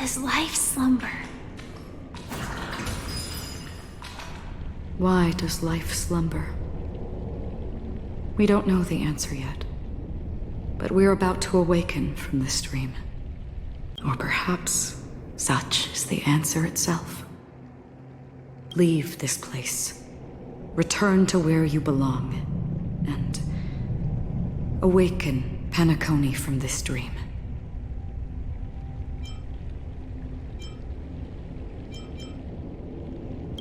Does life slumber? Why does life slumber? We don't know the answer yet, but we're about to awaken from this dream. Or perhaps such is the answer itself. Leave this place. Return to where you belong, and awaken Penacony from this dream.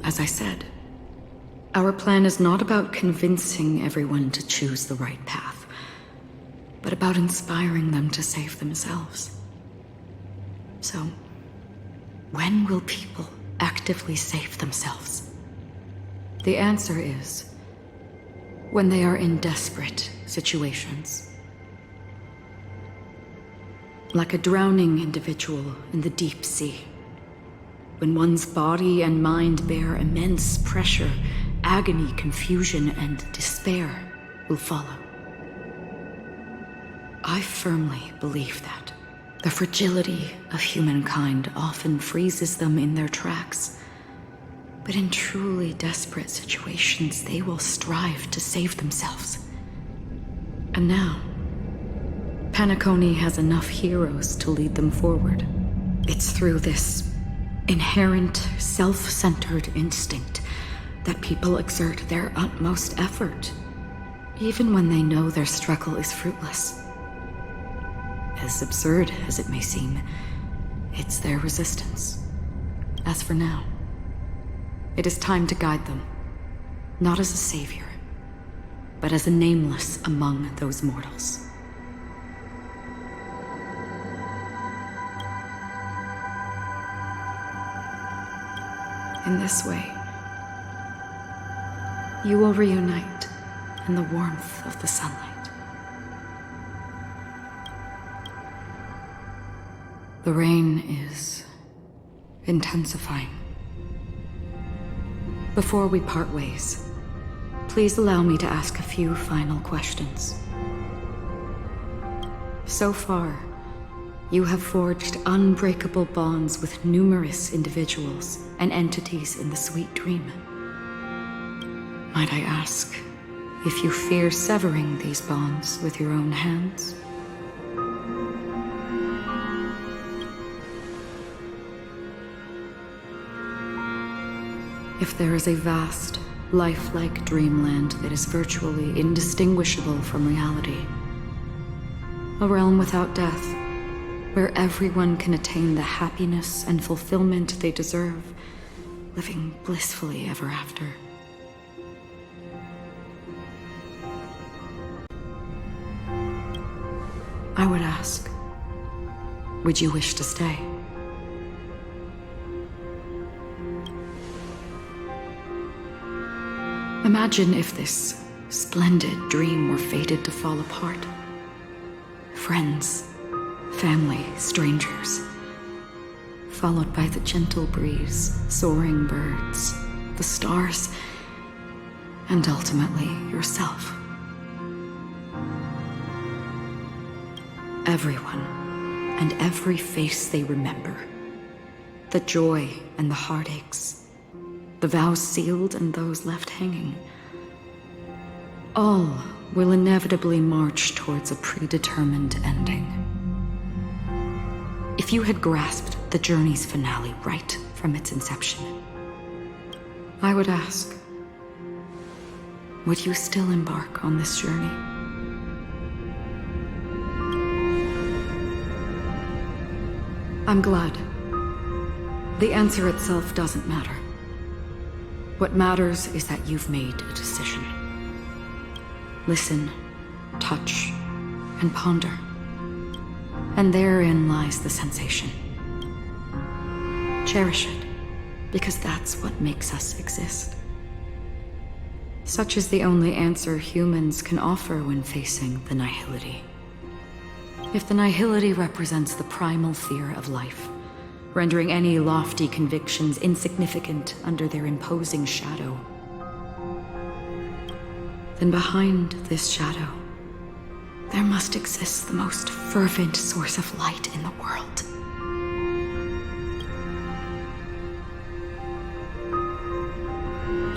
As I said, our plan is not about convincing everyone to choose the right path, but about inspiring them to save themselves. So, when will people actively save themselves? The answer is when they are in desperate situations. Like a drowning individual in the deep sea. When one's body and mind bear immense pressure, agony, confusion, and despair will follow. I firmly believe that the fragility of humankind often freezes them in their tracks. But in truly desperate situations, they will strive to save themselves. And now, Penacony has enough heroes to lead them forward. It's through this inherent, self-centered instinct that people exert their utmost effort, even when they know their struggle is fruitless. As absurd as it may seem, it's their resistance. As for now, it is time to guide them, not as a savior, but as a nameless among those mortals. In this way, you will reunite in the warmth of the sunlight. The rain is intensifying. Before we part ways, please allow me to ask a few final questions. So far, you have forged unbreakable bonds with numerous individuals and entities in the sweet dream. Might I ask if you fear severing these bonds with your own hands? If there is a vast, lifelike dreamland that is virtually indistinguishable from reality, a realm without death, where everyone can attain the happiness and fulfillment they deserve, living blissfully ever after. I would ask, would you wish to stay? Imagine if this splendid dream were fated to fall apart. Friends, family, strangers, followed by the gentle breeze, soaring birds, the stars, and ultimately yourself. Everyone and every face they remember, the joy and the heartaches, the vows sealed and those left hanging, all will inevitably march towards a predetermined ending. If you had grasped the journey's finale right from its inception, I would ask, would you still embark on this journey? I'm glad. The answer itself doesn't matter. What matters is that you've made a decision. Listen, touch, and ponder. And therein lies the sensation. Cherish it, because that's what makes us exist. Such is the only answer humans can offer when facing the nihility. If the nihility represents the primal fear of life, rendering any lofty convictions insignificant under their imposing shadow, then behind this shadow, there must exist the most fervent source of light in the world.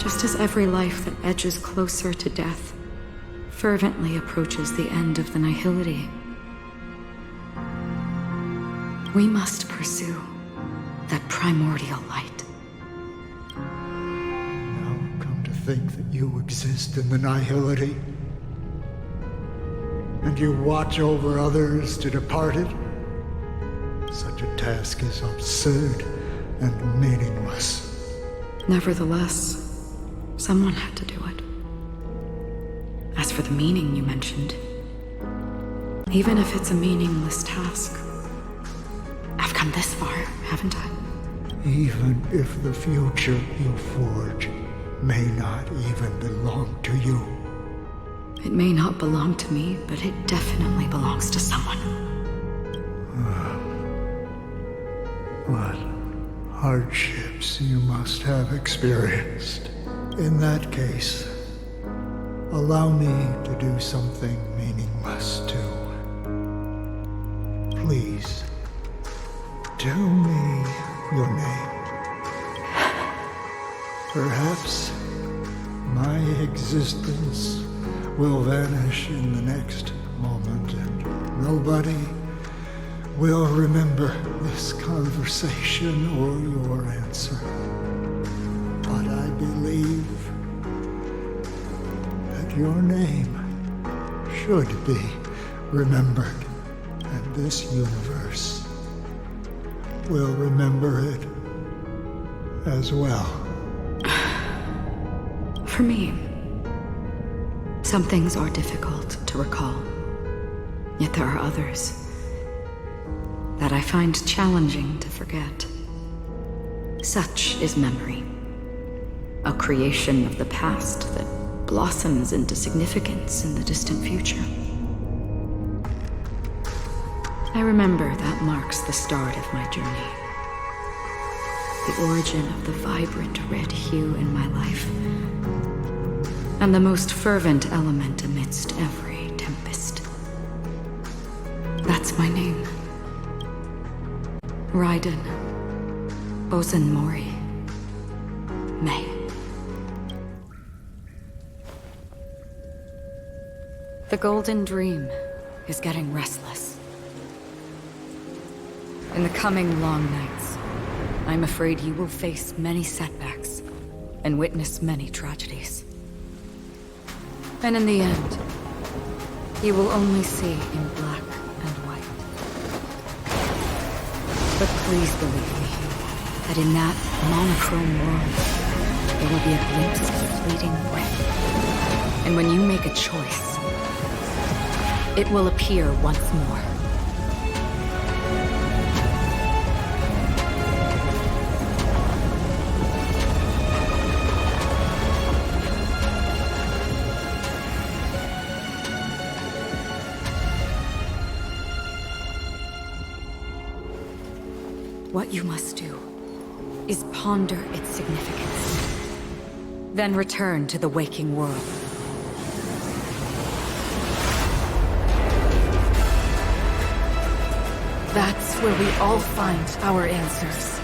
Just as every life that edges closer to death fervently approaches the end of the nihility, we must pursue that primordial light. Now come to think that you exist in the nihility, and you watch over others to depart it, such a task is absurd and meaningless. Nevertheless, someone had to do it. As for the meaning you mentioned, even if it's a meaningless task, I've come this far, haven't I? Even if the future you forge may not even belong to you. It may not belong to me, but it definitely belongs to someone. What hardships you must have experienced. In that case, allow me to do something meaningless too. Please, tell me your name. Perhaps my existence will vanish in the next moment and nobody will remember this conversation or your answer. But I believe that your name should be remembered, and this universe will remember it as well. For me, some things are difficult to recall, yet there are others that I find challenging to forget. Such is memory, a creation of the past that blossoms into significance in the distant future. I remember that marks the start of my journey, the origin of the vibrant red hue in my life, and the most fervent element amidst every tempest. That's my name. Raiden Ozanmori May. The Golden Dream is getting restless. In the coming long nights, I'm afraid you will face many setbacks and witness many tragedies. And in the end, you will only see in black and white. But please believe me, that in that monochrome world, there will be a glimpse of fleeting red. And when you make a choice, it will appear once more. What you must do is ponder its significance, then return to the waking world. That's where we all find our answers.